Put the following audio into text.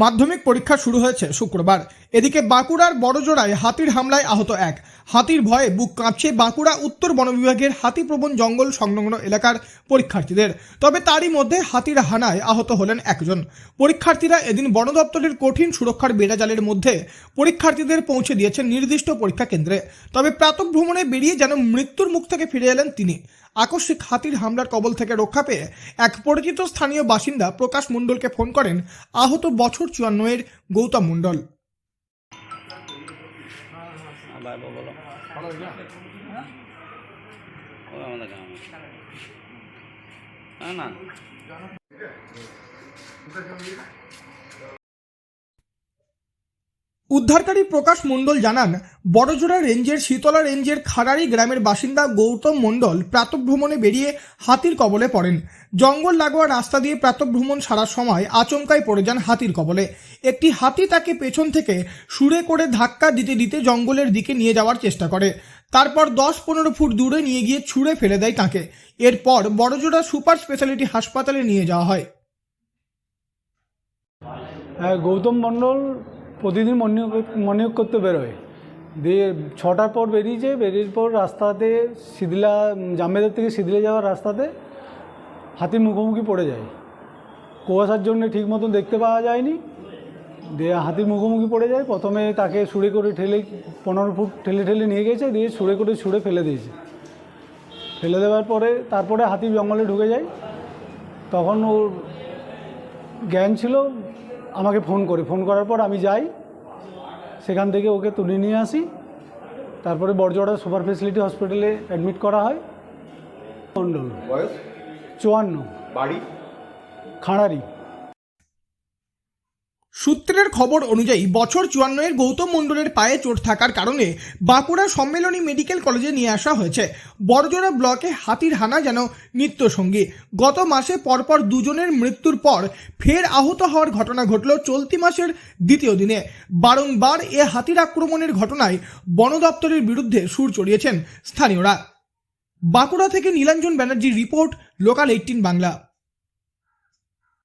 মাধ্যমিক পরীক্ষা শুরু হয়েছে শুক্রবার। এদিকে বাঁকুড়ার বড়জোড়ায় হাতির হামলায় আহত এক। হাতির ভয়ে বুক কাঁপছে বাঁকুড়া উত্তর বন বিভাগের হাতিপ্রবণ জঙ্গল সংলগ্ন এলাকার পরীক্ষার্থীদের। তবে তারই মধ্যে হাতির হানায় আহত হলেন একজন। পরীক্ষার্থীরা এদিন বন দপ্তরের কঠিন সুরক্ষার বেড়াজালের মধ্যে পরীক্ষার্থীদের পৌঁছে দিয়েছেন নির্দিষ্ট পরীক্ষা কেন্দ্রে। তবে প্রাতঃভ্রমণে বেরিয়ে যেন মৃত্যুর মুখ থেকে ফিরে এলেন তিনি। আকস্মিক হাতির হামলার কবল থেকে রক্ষা পেয়ে এক পরিচিত স্থানীয় বাসিন্দা প্রকাশ মণ্ডলকে ফোন করেন আহত বছর 54 গৌতম মণ্ডল। উদ্ধারকারী প্রকাশ মণ্ডল জানান, বড়জোড়া রেঞ্জের শীতলা রেঞ্জের খাড়ারি গ্রামের বাসিন্দা গৌতম মণ্ডল প্রাতঃভ্রমণে বেরিয়ে হাতির কবলে পড়েন। জঙ্গল লাগোয়া রাস্তা দিয়ে প্রাতঃভ্রমণ সারার সময় আচমকাই পড়ে যান হাতির কবলে। একটি হাতি তাকে পেছন থেকে সুরে করে ধাক্কা দিতে দিতে জঙ্গলের দিকে নিয়ে যাওয়ার চেষ্টা করে। তারপর 10-15 ফুট দূরে নিয়ে গিয়ে ছুঁড়ে ফেলে দেয় তাকে। এরপর বড়জোড়া সুপার স্পেশালিটি হাসপাতালে নিয়ে যাওয়া হয়। গৌতম মণ্ডল প্রতিদিন মর্নিং করতে বেরোয়, দিয়ে 6টার পর বেরিয়েছে। বেরিয়ে পর রাস্তাতে শিদিলা জামবেদের থেকে শিদিলে যাওয়ার রাস্তাতে হাতির মুখোমুখি পড়ে যায়। কুয়াশার জন্য ঠিক মতন দেখতে পাওয়া যায়নি, দিয়ে হাতির মুখোমুখি পড়ে যায়। প্রথমে তাকে ছুঁড়ে করে ঠেলে 15 ফুট ঠেলে নিয়ে গেছে, দিয়ে ছুঁড়ে ফেলে দিয়েছে। ফেলে দেওয়ার পরে তারপরে হাতি জঙ্গলে ঢুকে যায়। তখন ওর জ্ঞান ছিল, আমাকে ফোন করার পর আমি যাই, সেখান থেকে ওকে তুলে নিয়ে আসি। তারপরে বড়জোড়া সুপার ফেসিলিটি হসপিটালে অ্যাডমিট করা হয়। মণ্ডল, বয়স 54, বাড়ি খাড়ারি। সূত্রের খবর অনুযায়ী বছর 54 গৌতম মণ্ডলের পায়ে চোট থাকার কারণে বাঁকুড়া সম্মেলনী মেডিকেল কলেজে নিয়ে আসা হয়েছে। বড়জোড়া ব্লকে হাতির হানা যেন নিত্যসঙ্গী। গত মাসে পরপর দুজনের মৃত্যুর পর ফের আহত হওয়ার ঘটনা ঘটল চলতি মাসের দ্বিতীয় দিনে। বারংবার এ হাতির আক্রমণের ঘটনায় বন দপ্তরের বিরুদ্ধে সুর চড়িয়েছেন স্থানীয়রা। বাঁকুড়া থেকে নীলাঞ্জন ব্যানার্জির রিপোর্ট, লোকাল 18 বাংলা।